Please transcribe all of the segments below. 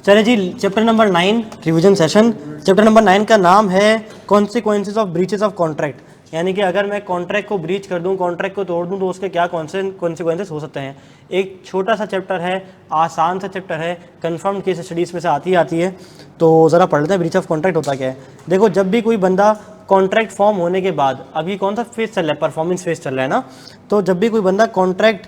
चले जी, chapter number 9 revision session. Chapter number 9 का नाम है consequences of breaches of contract, यानी कि अगर मैं कॉन्ट्रैक्ट को ब्रीच कर दूं, कॉन्ट्रैक्ट को तोड़ दूं तो उसके क्या कॉन्सिक्वेंसेज हो सकते हैं। एक छोटा सा चैप्टर है, आसान सा चैप्टर है, कंफर्म केस स्टडीज़ में से आती है। तो ज़रा पढ़ लेते हैं ब्रीच ऑफ कॉन्ट्रैक्ट होता क्या है। देखो, जब भी कोई बंदा कॉन्ट्रैक्ट फॉर्म होने के बाद, अभी कौन सा फेज चल रहा है, परफॉर्मेंस फेज चल रहा है ना, तो जब भी कोई बंदा कॉन्ट्रैक्ट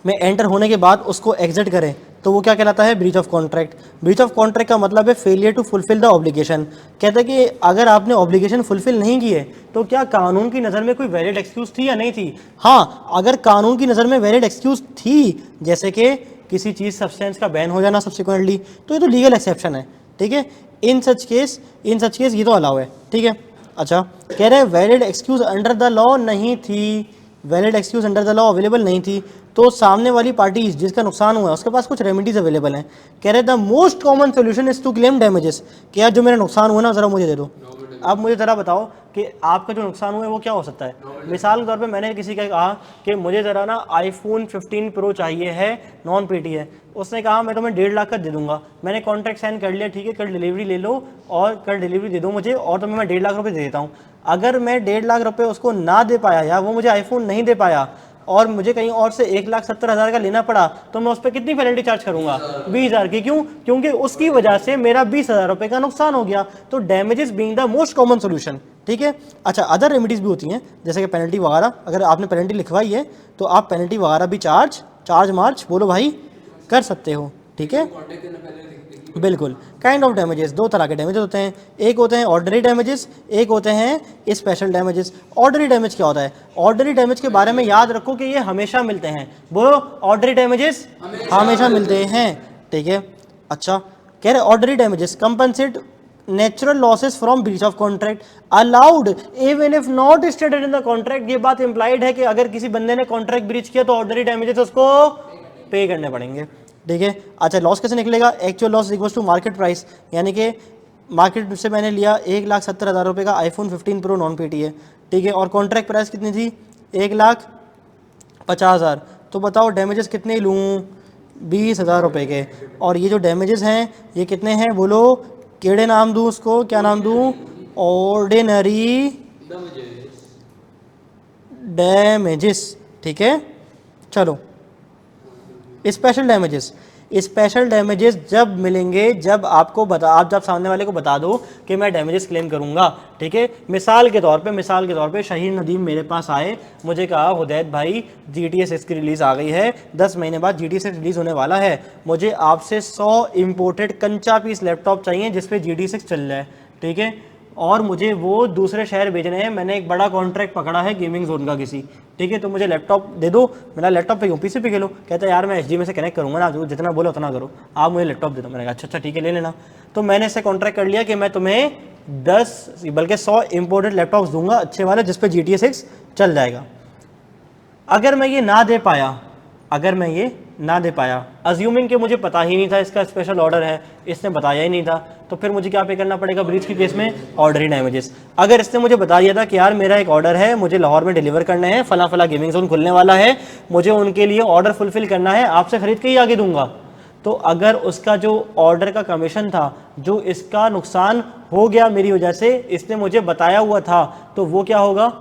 में एंटर होने के बाद उसको एग्जिट करे तो वो क्या कहलाता है, breach of contract. Breach of contract का मतलब है failure to fulfil the obligation. कहते हैं कि अगर आपने ऑब्लिगेशन फुलफिल नहीं किए तो क्या कानून की नज़र में कोई वैलिड एक्सक्यूज़ थी या नहीं थी। हाँ, अगर कानून की नज़र में वैलिड एक्सक्यूज़ थी, जैसे कि किसी चीज़ सब्सटेंस का बैन हो जाना सब्सिक्वेंटली, तो ये तो लीगल एक्सेप्शन है, ठीक है। इन सच केस ये तो अलाउ है, ठीक है। अच्छा, कह रहे हैं valid excuse under the law नहीं थी, valid excuse under the law available नहीं थी, तो सामने वाली पार्टी जिसका नुकसान हुआ है उसके पास कुछ रेमेडीज अवेलेबल हैं। कह रहे the most common solution is to claim damages, कि यार जो मेरा नुकसान हुआ ना ज़रा मुझे दे दो। अब मुझे ज़रा बताओ कि आपका जो नुकसान हुआ है वो क्या हो सकता है। मिसाल के तौर पे मैंने किसी का कहा कि मुझे ज़रा ना आईफोन 15 प्रो चाहिए है, नॉन पेटी है। उसने कहा मैं तुम्हें 1.5 लाख का दे दूंगा। मैंने कॉन्ट्रैक्ट साइन कर लिया, ठीक है, कल डिलीवरी ले लो और कल डिलीवरी दे दो मुझे, और तुम्हें मैं 1.5 लाख रुपये दे देता हूँ। अगर मैं 1.5 लाख रुपये उसको ना दे पाया या वो मुझे आईफोन नहीं दे पाया और मुझे कहीं और से 1,70,000 का लेना पड़ा, तो मैं उस पर कितनी पेनल्टी चार्ज करूंगा, 20,000 की। क्यों? क्योंकि उसकी वजह से मेरा 20,000 रुपये का नुकसान हो गया। तो damages being the most common solution, ठीक है। अच्छा, अदर रेमेडीज भी होती हैं, जैसे कि पेनल्टी वगैरह। अगर आपने पेनल्टी लिखवाई है तो आप पेनल्टी वगैरह भी चार्ज मार्च बोलो भाई कर सकते हो, ठीक है। बिल्कुल। काइंड ऑफ डैमेजेस, दो तरह के डैमेजेस होते हैं, एक होते हैं ऑर्डनरी डैमेजेस, एक होते हैं स्पेशल डैमेजेस। ऑर्डनरी डैमेज क्या होता है? ऑर्डनरी डैमेज के बारे में याद रखो कि ये हमेशा मिलते हैं। बोलो, ऑर्डनरी डैमेजेस हमेशा मिलते हैं, ठीक है। अच्छा, कह रहे ordinary damages compensate natural losses from breach of contract allowed even if not stated in the contract. ये बात इंप्लाइड है कि अगर किसी बंदे ने कॉन्ट्रैक्ट ब्रीच किया तो ऑर्डनरी डैमेजेस उसको पे करने पड़ेंगे, ठीक है। अच्छा, लॉस कैसे निकलेगा? Actual loss equals to market price, यानी कि मार्केट से मैंने लिया 1,70,000 रुपये का आईफोन 15 प्रो नॉन पेटी है, ठीक है, और कॉन्ट्रैक्ट प्राइस कितनी थी? 1,50,000। तो बताओ डैमेजेस कितने लूँ? 20,000 रुपये के। और ये जो डैमेजेस हैं ये कितने हैं बोलो? केड़े नाम दूँ उसको, क्या नाम दूँ? ऑर्डिनरी डैमेजेस, ठीक है। चलो, स्पेशल डैमेजेस जब मिलेंगे जब आपको आप जब सामने वाले को बता दो कि मैं डैमेजेस क्लेम करूंगा, ठीक है। मिसाल के तौर पे शहीद नदीम मेरे पास आए, मुझे कहा हुदैत भाई GTA 6 की रिलीज़ आ गई है, 10 महीने बाद GTA 6 रिलीज़ होने वाला है, मुझे आपसे 100 इम्पोर्टेड कंचा पीस लैपटॉप चाहिए जिसपे GTA 6 चल रहा है, ठीक है, और मुझे वो दूसरे शहर भेजने हैं। मैंने एक बड़ा कॉन्ट्रैक्ट पकड़ा है गेमिंग जोन का किसी, ठीक है, तो मुझे लैपटॉप दे दो। मेरा लैपटॉप पे क्यों, PC पे खेलो। कहता है यार मैं HDMI से कनेक्ट करूँगा ना, जितना बोलो उतना करो, आप मुझे लैपटॉप दे दो। मैंने कहा अच्छा ठीक है, ले लेना। तो मैंने इससे कॉन्ट्रैक्ट कर लिया कि मैं तुम्हें 10 बल्कि 100 इम्पोर्टेड लैपटॉप्स दूंगा अच्छे वाले जिस पे GTA 6 चल जाएगा। अगर मैं ये ना दे पाया, अज्यूमिंग कि मुझे पता ही नहीं था इसका स्पेशल ऑर्डर है, इसने बताया ही नहीं था, तो फिर मुझे क्या पे करना पड़ेगा ब्रीच के केस में? Ordinary damages. अगर इसने मुझे बता दिया था कि यार मेरा एक ऑर्डर है, मुझे लाहौर में डिलीवर करना है, फला गेमिंग जोन खुलने वाला है, मुझे उनके लिए ऑर्डर फुलफिल करना है, आपसे खरीद के ही आगे दूंगा, तो अगर उसका जो ऑर्डर का कमीशन था, जो इसका नुकसान हो गया मेरी वजह से, इसने मुझे बताया हुआ था, तो वो क्या होगा?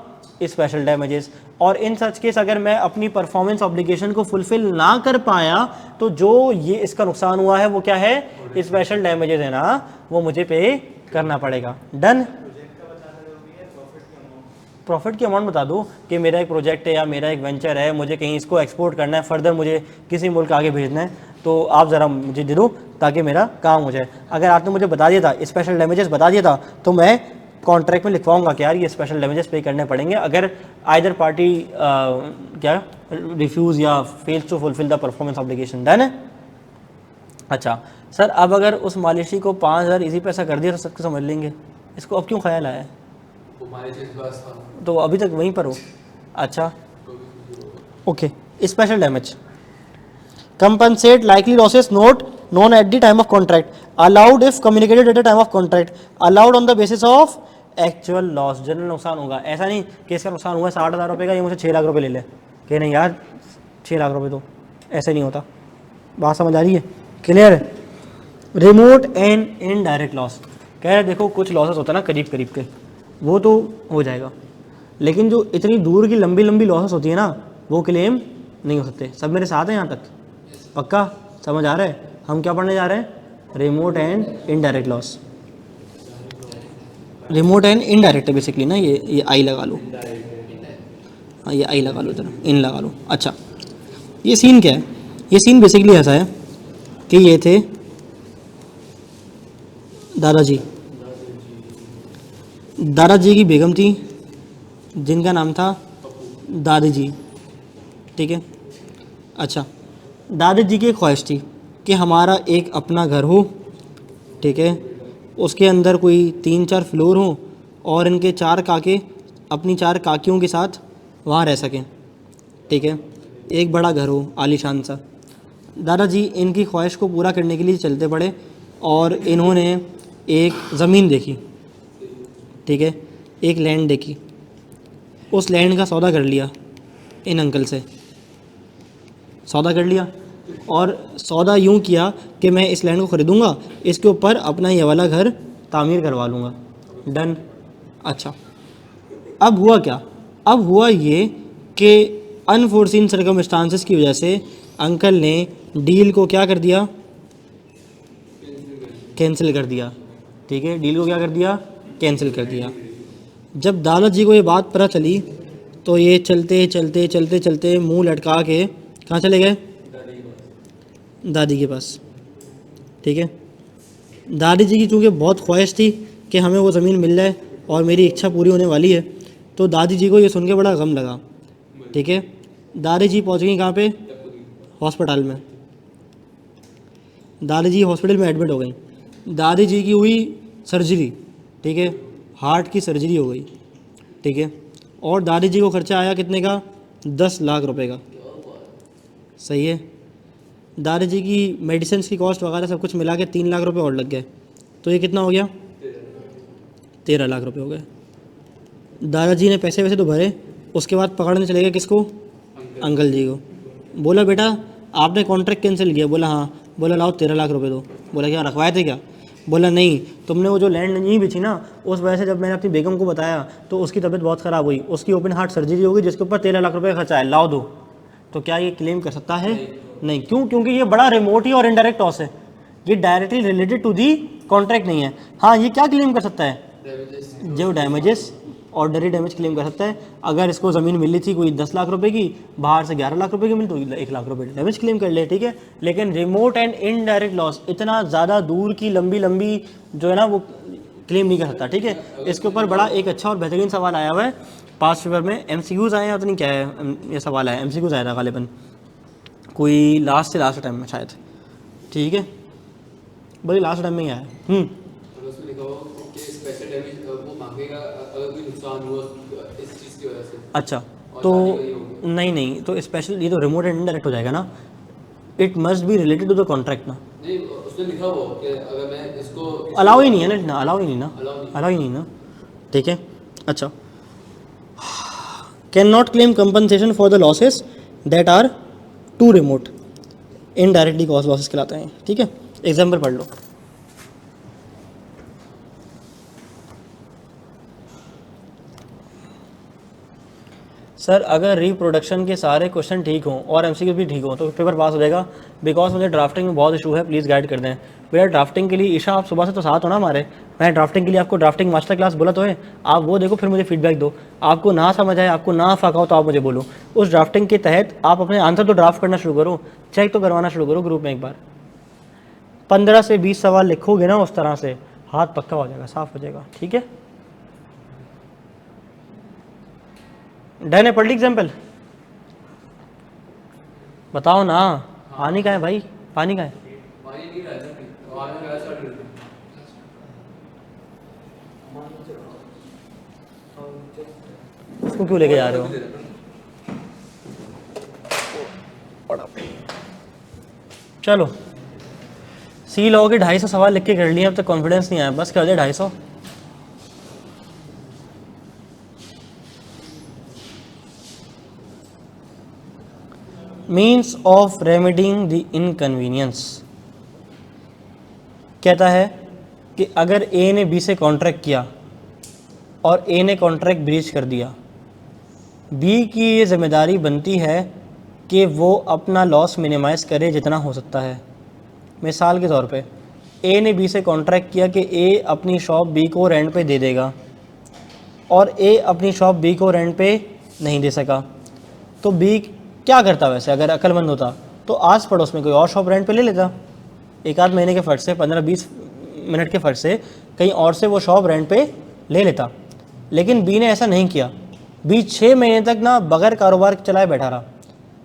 Special damages. और इन सच केस अगर मैं अपनी परफॉर्मेंस ऑब्लिगेशन को फुलफिल ना कर पाया तो जो ये इसका नुकसान हुआ है वो क्या है? स्पेशल डैमेजेस है ना, वो मुझे पे करना पड़ेगा। डन। प्रॉफिट की अमाउंट बता दो कि मेरा एक प्रोजेक्ट है या मेरा एक वेंचर है, मुझे कहीं इसको एक्सपोर्ट करना है, फर्दर मुझे किसी मुल्क आगे भेजना है, तो आप ज़रा मुझे दे दो ताकि मेरा काम हो जाए। अगर आपने मुझे बता दिया था, स्पेशल डैमेजेस बता दिया था, तो मैं कॉन्ट्रैक्ट में लिखवाऊंगा कि यार ये स्पेशल डैमेजेस पे करने पड़ेंगे अगर आइदर पार्टी क्या रिफ्यूज़ या fails to fulfil the performance obligation. Done है। अच्छा सर, अब अगर उस मालिशी को 5,000 इजी पैसा कर दिया तो सबको समझ लेंगे, इसको अब क्यों ख्याल आया है? तो अभी तक वहीं पर हो। अच्छा okay, special damage compensate likely losses not known at the time of contract, allowed if communicated at the time of contract, allowed on the basis of actual loss। General नुकसान होगा, ऐसा नहीं कि इसका नुकसान हुआ 60,000 रुपये का, ये मुझे 6 लाख रुपये ले ले, कि नहीं यार 6 लाख रुपये, तो ऐसे नहीं होता। बात समझ आ रही है? क्लियर है? रिमोट एंड इनडायरेक्ट लॉस, कह रहे देखो कुछ लॉसेस होता है ना करीब करीब के, वो तो हो जाएगा, लेकिन जो इतनी दूर की लंबी लंबी लॉसेस होती है ना वो क्लेम नहीं हो सकते। सब मेरे साथ हैं यहाँ तक? पक्का समझ आ रहा है? हम क्या पढ़ने जा रहे हैं? Remote and indirect loss. Remote and indirect है बेसिकली ना, ये आई लगा लो, हाँ ये आई लगा लो, इधर इन लगा लो। अच्छा, ये सीन क्या है? ये सीन बेसिकली ऐसा है कि ये थे दादाजी, दादाजी की बेगम थी जिनका नाम था दादी जी, ठीक है। अच्छा, दादी जी की एक ख्वाहिश थी कि हमारा एक अपना घर हो, ठीक है, उसके अंदर कोई 3-4 फ्लोर हो और इनके 4 काके अपनी 4 काकियों के साथ वहाँ रह सकें, ठीक है, एक बड़ा घर हो आलीशान सा। दादाजी इनकी ख्वाहिश को पूरा करने के लिए चलते पड़े और इन्होंने एक ज़मीन देखी, ठीक है, एक लैंड देखी, उस लैंड का सौदा कर लिया इन अंकल से, सौदा कर लिया और सौदा यूँ किया कि मैं इस लैंड को ख़रीदूँगा, इसके ऊपर अपना ये वाला घर तामीर करवा लूँगा। डन। अच्छा, अब हुआ क्या? अब हुआ ये कि अनफोर्सिन सर्कमस्टांसेस की वजह से अंकल ने डील को क्या कर दिया? कैंसिल कर दिया, ठीक है, डील को क्या कर दिया? कैंसिल कर दिया। जब दादाजी को ये बात पता चली तो ये चलते चलते चलते चलते मुंह लटका के कहाँ चले गए? दादी के पास, ठीक है। दादी जी की चूँकि बहुत ख्वाहिश थी कि हमें वो ज़मीन मिल जाए और मेरी इच्छा पूरी होने वाली है, तो दादी जी को ये सुन के बड़ा गम लगा, ठीक है। दादी जी पहुँच गई कहाँ पे? हॉस्पिटल में। दादी जी हॉस्पिटल में एडमिट हो गई। दादी जी की हुई सर्जरी, ठीक है, हार्ट की सर्जरी हो गई, ठीक है, और दादी जी को खर्चा आया कितने का? 10 लाख रुपए का, सही है। दादी जी की मेडिसिन की कॉस्ट वगैरह सब कुछ मिला के 3 लाख रुपए और लग गए, तो ये कितना हो गया? 13 लाख रुपए हो गए। दादाजी ने पैसे वैसे तो भरे, उसके बाद पकड़ने चले गए किसको? अंकल जी को। बोला बेटा आपने कॉन्ट्रैक्ट कैंसिल किया? बोला हाँ। बोला लाओ 13 लाख रुपए दो। बोला क्या रखवाए थे क्या? बोला नहीं, तुमने वो जो लैंड नहीं बेची ना, उस वजह से जब मैंने अपनी बेगम को बताया तो उसकी तबीयत बहुत ख़राब हुई, उसकी ओपन हार्ट सर्जरी होगी जिसके ऊपर 13 लाख रुपए का खर्चा है, लाओ दो। तो क्या ये क्लेम कर सकता है? नहीं। क्यों? क्योंकि ये बड़ा रिमोट ही और इनडायरेक्ट लॉस है, ये directly related to the contract नहीं है। हाँ, ये क्या क्लेम कर सकता है? जो डैमेजेस, ऑर्डनरी डैमेज क्लेम कर सकता है। अगर इसको ज़मीन मिली थी कोई 10 लाख रुपए की, बाहर से 11 लाख रुपए की मिली तो 1 लाख रुपए डैमेज क्लेम कर ले, ठीक है। लेकिन रिमोट एंड इनडायरेक्ट लॉस इतना ज़्यादा दूर की लंबी लंबी जो है ना वो क्लेम नहीं कर सकता, ठीक है। इसके ऊपर बड़ा एक अच्छा और बेहतरीन सवाल आया हुआ है पास्ट पेपर में, MCQs आए हैं तो नहीं, क्या है ये सवाल आया, MCQs आया था गालिबन कोई लास्ट टाइम में शायद, ठीक है, बड़ी लास्ट टाइम में ही आया। अच्छा, तो नहीं, तो स्पेशल ये तो रिमोट एंड इनडायरेक्ट हो जाएगा ना, it must be related to the contract ना। नहीं, उसने लिखा हो कि अगर मैं इसको अलाउ ही नहीं है ना, अलाउ ही नहीं ना, ठीक है। अच्छा, cannot claim compensation for the losses that are too remote, indirectly cost losses कहलाते हैं, ठीक है। एग्जाम्पल पढ़ लो। सर अगर रिप्रोडक्शन के सारे क्वेश्चन ठीक हों और MCQ भी ठीक हों तो पेपर पास हो जाएगा, बिकॉज मुझे ड्राफ्टिंग में बहुत इशू है, प्लीज़ गाइड कर दें भैया। ड्राफ्टिंग के लिए ईशा आप सुबह से तो साथ हो ना हमारे, मैं ड्राफ्टिंग के लिए आपको ड्राफ्टिंग मास्टर क्लास बोला तो है, आप वो देखो फिर मुझे फीडबैक दो। आपको ना समझ आए, आपको ना फाका हो तो आप मुझे बोलो। उस ड्राफ्टिंग के तहत आप अपने आंसर तो ड्राफ्ट करना शुरू करो, चेक तो करवाना शुरू करो ग्रुप में एक बार। 15 से 20 सवाल लिखोगे ना उस तरह से, हाथ पक्का हो जाएगा, साफ हो जाएगा, ठीक है। डन है? पढ़ ली एग्जाम्पल? बताओ ना, पानी का है भाई, पानी का है? पानी नहीं रहा है, पानी का ऐसा नहीं। उसको क्यों लेके जा रहे हो? चलो, सी लॉ के 250 सवाल लिख के कर लिए, अब तक कॉन्फिडेंस नहीं आया, बस कर दे 250। मीन्स ऑफ रेमेडिंग द इनकन्वीनियंस, कहता है कि अगर ए ने बी से कॉन्ट्रैक्ट किया और ए ने कॉन्ट्रैक्ट ब्रीच कर दिया, बी की ये जिम्मेदारी बनती है कि वो अपना लॉस मिनिमाइज़ करे जितना हो सकता है। मिसाल के तौर पे ए ने बी से कॉन्ट्रैक्ट किया कि ए अपनी शॉप बी को रेंट पे दे देगा और ए अपनी शॉप बी को रेंट पे नहीं दे सका, तो बी क्या करता? वैसे अगर अक्लमंद होता तो आस पड़ोस में कोई और शॉप रेंट पे ले लेता, एक आध महीने के फ़र्ज से, 15-20 मिनट के फ़र्ज से कहीं और से वो शॉप रेंट पे ले लेता। लेकिन बी ने ऐसा नहीं किया। बी 6 महीने तक ना बगैर कारोबार चलाए बैठा रहा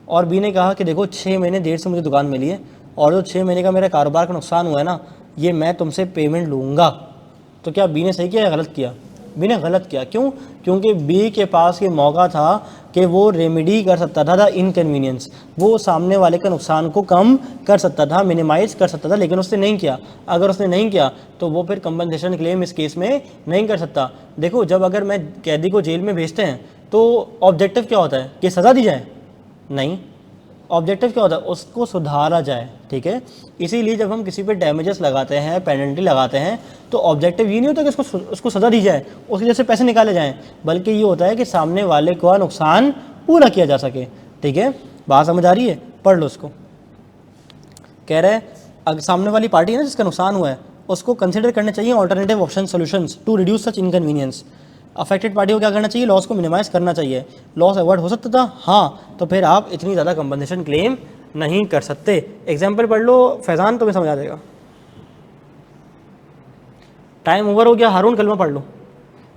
और बी ने कहा कि देखो 6 महीने देर से मुझे दुकान मिली है और जो 6 महीने का मेरा कारोबार का नुकसान हुआ है ना, ये मैं तुमसे पेमेंट लूँगा। तो क्या बी ने सही किया या गलत किया? बी ने गलत किया। क्यों? क्योंकि बी के पास ये मौका था कि वो रेमेडी कर सकता था इनकन्वीनियंस, वो सामने वाले का नुकसान को कम कर सकता था, मिनिमाइज़ कर सकता था, लेकिन उसने नहीं किया। अगर उसने नहीं किया तो वो फिर कंपनसेशन क्लेम इस केस में नहीं कर सकता। देखो, जब अगर मैं कैदी को जेल में भेजते हैं तो ऑब्जेक्टिव क्या होता है कि सज़ा दी जाए? नहीं, ऑब्जेक्टिव क्या होता है? उसको सुधारा जाए। ठीक है, इसीलिए जब हम किसी पे डैमेजेस लगाते हैं, पेनल्टी लगाते हैं, तो ऑब्जेक्टिव ये नहीं होता कि उसको सज़ा दी जाए, उसके जैसे पैसे निकाले जाएं, बल्कि ये होता है कि सामने वाले का नुकसान पूरा किया जा सके। ठीक है, बात समझ आ रही है? पढ़ लो उसको। कह रहे हैं अगर सामने वाली पार्टी है ना जिसका नुकसान हुआ है, उसको कंसिडर करने चाहिए alternative option solutions to reduce such inconvenience. Affected party को क्या करना चाहिए? लॉस को मिनिमाइज़ करना चाहिए। लॉस अवॉइड हो सकता था, हाँ, तो फिर आप इतनी ज़्यादा कंपनसेशन क्लेम नहीं कर सकते। एग्जाम्पल पढ़ लो फैज़ान, तुम्हें समझ आ जाएगा। टाइम ओवर हो गया, हारून कलमा पढ़ लो।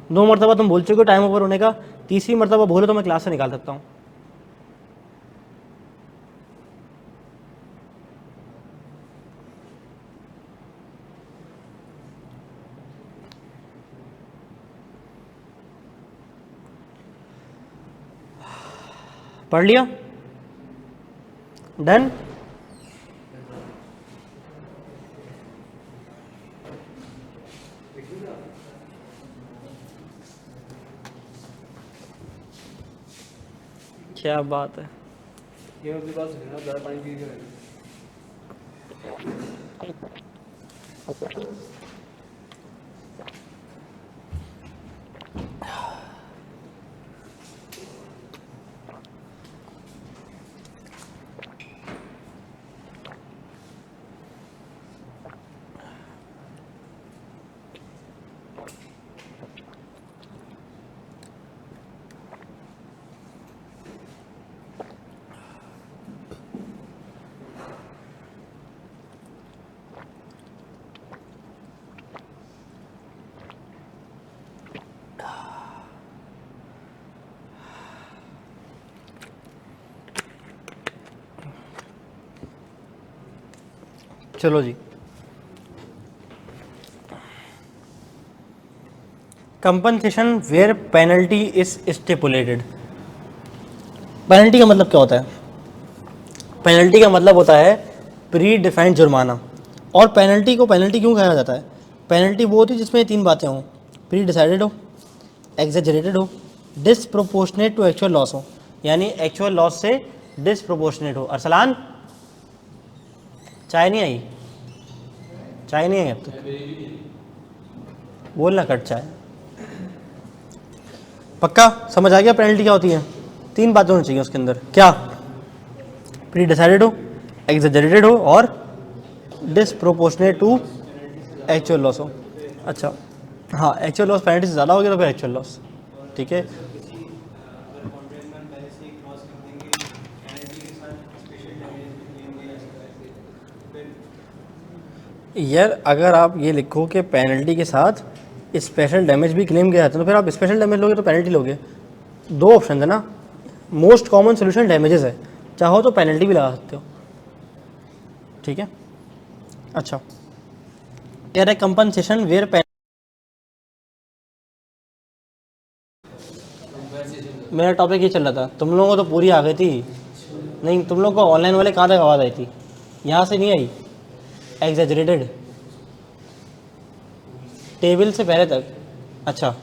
2 मरतबा तुम बोल चुके हो टाइम ओवर होने का, तीसरी मरतबा बोलो तो मैं क्लास से निकाल सकता हूँ। पढ़ लिया? डन? क्या बात है। ये अपने पास है ना, ज़्यादा पानी पी के रहना। चलो जी, compensation where penalty is stipulated. Penalty का मतलब क्या होता है? पेनल्टी का मतलब होता है प्री डिफाइंड जुर्माना। और पेनल्टी को पेनल्टी क्यों कहा जाता है? पेनल्टी वो होती है जिसमें 3 बातें हों, प्री डिसाइडेड हो, एग्जेजरेटेड हो, डिसप्रोपोर्शनेट टू एक्चुअल लॉस हो, यानी एक्चुअल लॉस से डिसप्रोपोर्शनेट हो। अरसलान, चाय नहीं आई? चाय नहीं आई अब तक? बोलना कट चाय। पक्का समझ आ गया पेनल्टी क्या होती है? 3 बातें होनी चाहिए उसके अंदर। क्या? प्री डिसाइडेड हो, एग्जेजरेटेड हो और डिसप्रोपोर्शनेट टू एक्चुअल लॉस हो। अच्छा, हाँ, एक्चुअल लॉस पेनल्टी से ज़्यादा हो गया तो फिर एक्चुअल लॉस। ठीक है, यार अगर आप ये लिखो कि पेनल्टी के साथ स्पेशल डैमेज भी क्लेम किया जाता है तो फिर आप स्पेशल डैमेज लोगे तो पेनल्टी लोगे। 2 ऑप्शन है ना, मोस्ट कॉमन सोल्यूशन डैमेजेस है, चाहो तो पेनल्टी भी लगा सकते हो। ठीक है, अच्छा, यार कंपनसेशन वेयर मेरा टॉपिक ये चल रहा था, तुम लोगों को तो पूरी आ गई थी। नहीं, तुम लोगों को ऑनलाइन वाले कहाँ तक आवाज़ आई थी? यहाँ से नहीं आई? एग्जेजरेटेड टेबल से पहले तक? अच्छा,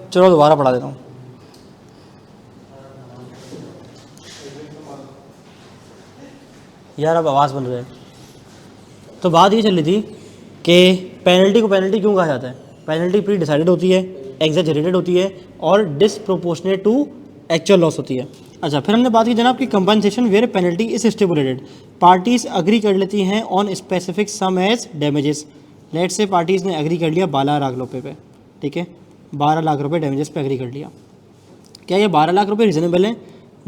चलो दोबारा पढ़ा देता हूँ। यार अब आवाज़ बंद हो जाए। तो बात ये चल रही थी कि पेनल्टी को पेनल्टी क्यों कहा जाता है। पेनल्टी प्री डिसाइडेड होती है, एग्जैजरेटेड होती है और डिसप्रोपोर्शनेट टू एक्चुअल लॉस होती है। अच्छा, फिर हमने बात की जनाब कि compensation where penalty is stipulated, parties agree कर लेती हैं on specific sum as damages. Let say parties ने अग्री कर लिया 12 लाख रुपये पे, ठीक है, 12 लाख रुपये डैमेजेस पे अग्री कर लिया। क्या ये 12 लाख रुपये रीज़नेबल है?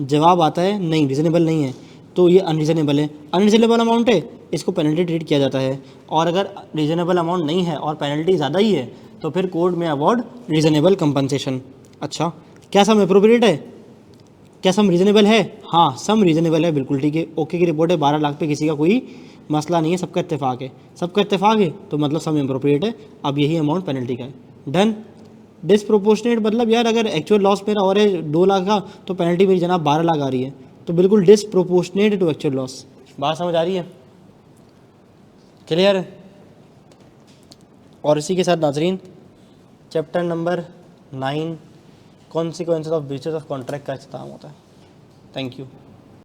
जवाब आता है नहीं, रीज़नेबल नहीं है, तो ये अनरीज़नेबल है। अनरीज़नेबल अमाउंट है, इसको पेनल्टी ट्रीट किया जाता है। और अगर रीज़नेबल अमाउंट नहीं है और पेनल्टी ज़्यादा ही है तो फिर कोर्ट में अवॉर्ड रीज़नेबल कंपनसेशन। अच्छा, क्या सम अप्रोप्रिएट है? क्या सम रीज़नेबल है? हाँ, सम रीज़नेबल है, बिल्कुल ठीक है। ओके की रिपोर्ट है, 12 लाख पे किसी का कोई मसला नहीं है, सबका इत्तेफाक है। सबका इत्तेफाक है तो मतलब सम अप्रोप्रिएट है। अब यही अमाउंट पेनल्टी का है। डन। डिसप्रोपोर्शनेट मतलब यार अगर एक्चुअल लॉस मेरा और है 2 लाख का तो पेनल्टी मेरी जनाब 12 लाख आ रही है, तो बिल्कुल डिसप्रोपोर्शनेट टू एक्चुअल लॉस। बात समझ आ रही है? क्लियर है? और इसी के साथ नाजरीन chapter number 9 consequences of breaches of contract का इख्तिताम होता है। Thank you.